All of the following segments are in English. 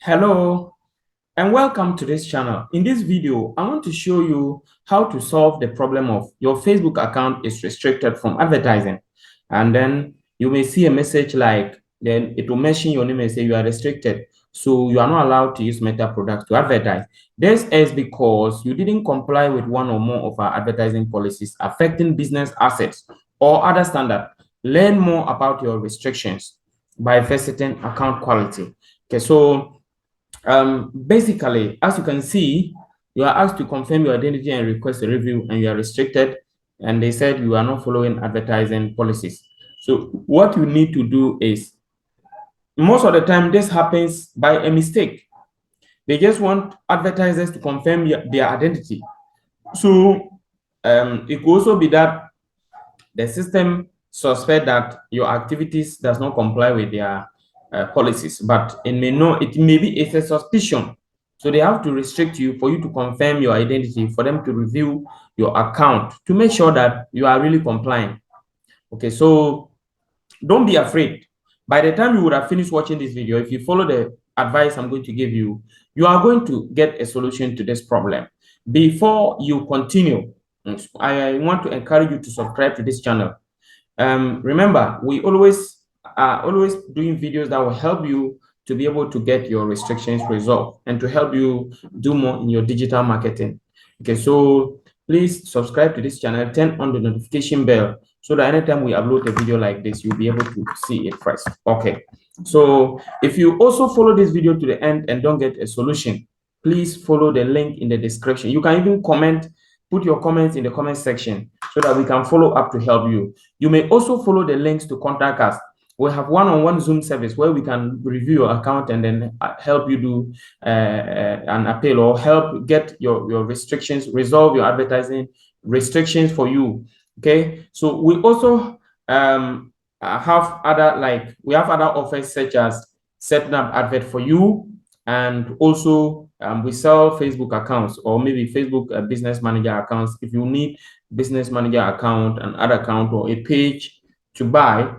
Hello and welcome to this channel. In this video, I want to show you how to solve the problem of your Facebook account is restricted from advertising. And then you may see a message like, then it will mention your name and say you are restricted. So you are not allowed to use Meta products to advertise. This is because you didn't comply with one or more of our advertising policies affecting business assets or other standards. Learn more about your restrictions by visiting account quality. Okay, so basically, as you can see, you are asked to confirm your identity and request a review, and you are restricted. And they said you are not following advertising policies. So what you need to do is, most of the time, this happens by a mistake. They just want advertisers to confirm their identity. So it could also be that the system suspect that your activities does not comply with their policies, but it may not, it may be, it's a suspicion. So they have to restrict you for you to confirm your identity, for them to review your account to make sure that you are really complying. Okay, so don't be afraid. By the time you would have finished watching this video, if you follow the advice I'm going to give you, you are going to get a solution to this problem. Before you continue, I want to encourage you to subscribe to this channel. Remember, we always are always doing videos that will help you to be able to get your restrictions resolved and to help you do more in your digital marketing. Okay, so please subscribe to this channel, turn on the notification bell so that anytime we upload a video like this, you'll be able to see it first. Okay, so if you also follow this video to the end and don't get a solution, please follow the link in the description. You can even comment, put your comments in the comment section so that we can follow up to help you. You may also follow the links to contact us. We have one-on-one Zoom service where we can review your account and then help you do an appeal or help get your restrictions, resolve your advertising restrictions for you. Okay, so we also have other, we have other offers such as setting up advert for you, and also we sell Facebook accounts or maybe Facebook business manager accounts. If you need business manager account, an ad account, or a page to buy,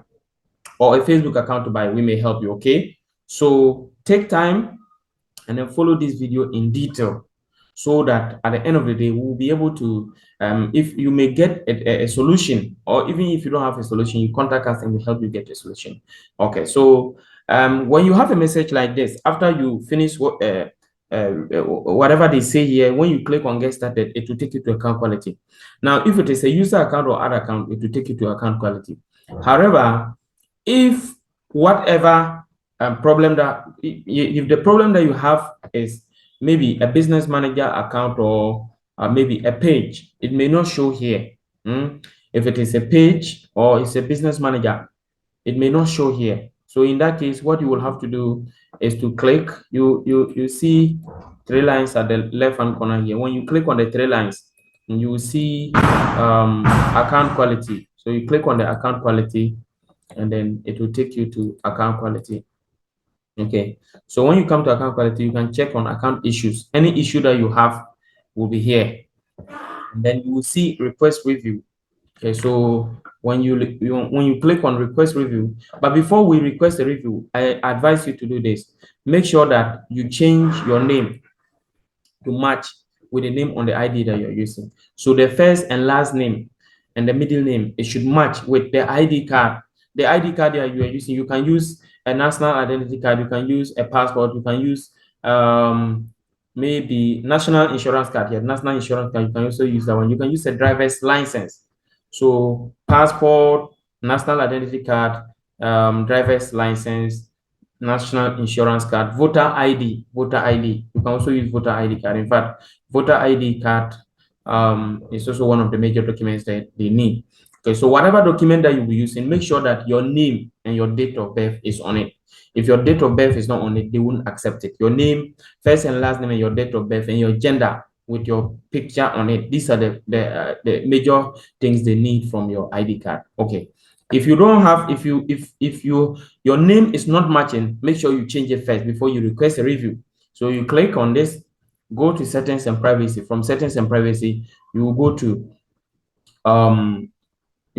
or a Facebook account to buy, we may help you. Okay, so take time and then follow this video in detail so that at the end of the day we'll be able to if you may get a solution, or even if you don't have a solution, you contact us and we help you get a solution. Okay, so when you have a message like this, after you finish whatever they say here, when you click on get started, it will take you to account quality. Now, if it is a user account or ad account, it will take you to account quality. However, if whatever problem that, if the problem that you have is maybe a business manager account or maybe a page, it may not show here. If it is a page or it's a business manager, it may not show here. So in that case, what you will have to do is to click, you see three lines at the left hand corner here. When you click on the three lines, you will see account quality. So you click on the account quality and then it will take you to account quality. Okay, so when you come to account quality, you can check on account issues. Any issue that you have will be here, and then you will see request review. Okay, so when you click on request review, but before we request a review, I advise you to do this. Make sure that you change your name to match with the name on the ID that you're using. So the first and last name and the middle name, it should match with the ID card. The ID card that you are using, you can use a national identity card, you can use a passport, you can use maybe national insurance card. Yeah, national insurance card, you can also use that one. You can use a driver's license. So passport, national identity card, driver's license, national insurance card, voter ID, voter ID. You can also use voter ID card. In fact, voter ID card is also one of the major documents that they need. Okay, so whatever document that you'll be using, make sure that your name and your date of birth is on it. If your date of birth is not on it, they won't accept it. Your name, first and last name, and your date of birth, and your gender with your picture on it. These are the major things they need from your ID card. Okay. If you don't have, if your name is not matching, make sure you change it first before you request a review. So you click on this, go to settings and privacy. From settings and privacy, you will go to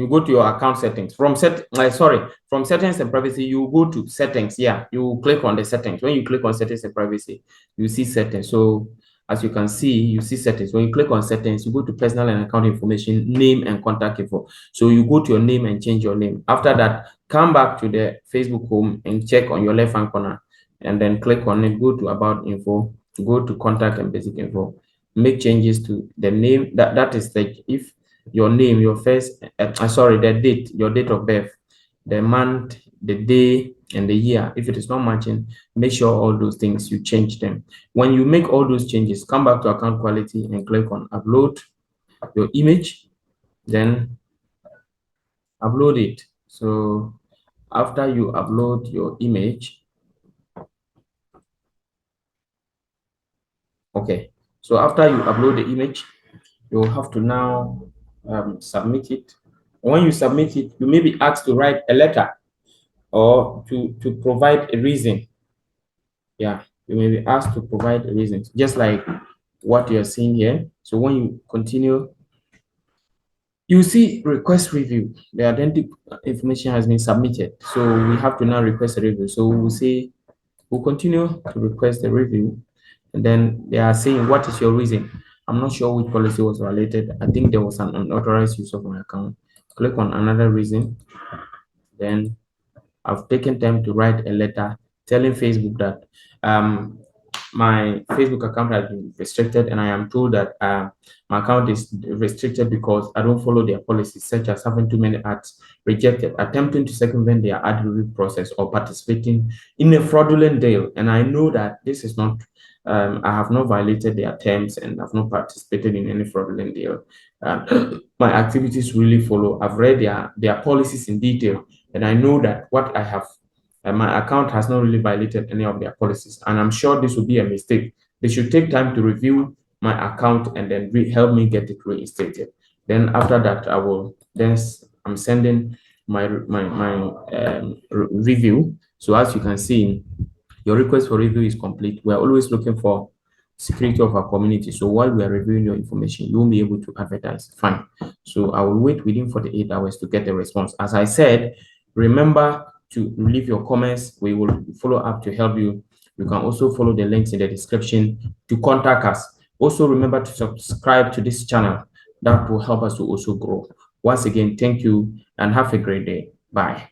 you go to your account settings. From from settings and privacy, you go to settings. Yeah, you click on the settings. When you click on settings and privacy, you see settings. So as you can see, you see settings. When you click on settings, you go to personal and account information, name and contact info. So you go to your name and change your name. After that, come back to the Facebook home and check on your left hand corner, and then click on it. Go to about info, go to contact and basic info. Make changes to the name. That is like if your name, your first, sorry, the date, your date of birth, the month, the day, and the year. If it is not matching, make sure all those things you change them. When you make all those changes, come back to account quality and click on upload your image, then upload it. So after you upload your image, okay. So after you upload the image, you have to now submit it. When you submit it, you may be asked to write a letter or to provide a reason. Yeah, you may be asked to provide a reason, just like what you're seeing here. So when you continue, you see request review. The identity information has been submitted. So we have to now request a review. So we'll say we'll continue to request a review. And then they are saying, what is your reason? I'm not sure which policy was violated. I think there was an unauthorized use of my account. Click on another reason. Then I've taken time to write a letter telling Facebook that my Facebook account has been restricted, and I am told that my account is restricted because I don't follow their policies, such as having too many ads rejected, attempting to circumvent their ad review process, or participating in a fraudulent deal. And I know that this is not, I have not violated their terms and have not participated in any fraudulent deal. My activities really follow. I've read their policies in detail, and I know that what I have, my account has not really violated any of their policies, and I'm sure this will be a mistake. They should take time to review my account and then help me get it reinstated. Then after that, I'm sending my review. So as you can see, your request for review is complete. We're always looking for security of our community. So while we are reviewing your information, you won't be able to advertise. Fine. So I will wait within 48 hours to get a response. As I said, remember to leave your comments. We will follow up to help you. You can also follow the links in the description to contact us. Also, remember to subscribe to this channel. That will help us to also grow. Once again, thank you and have a great day. Bye.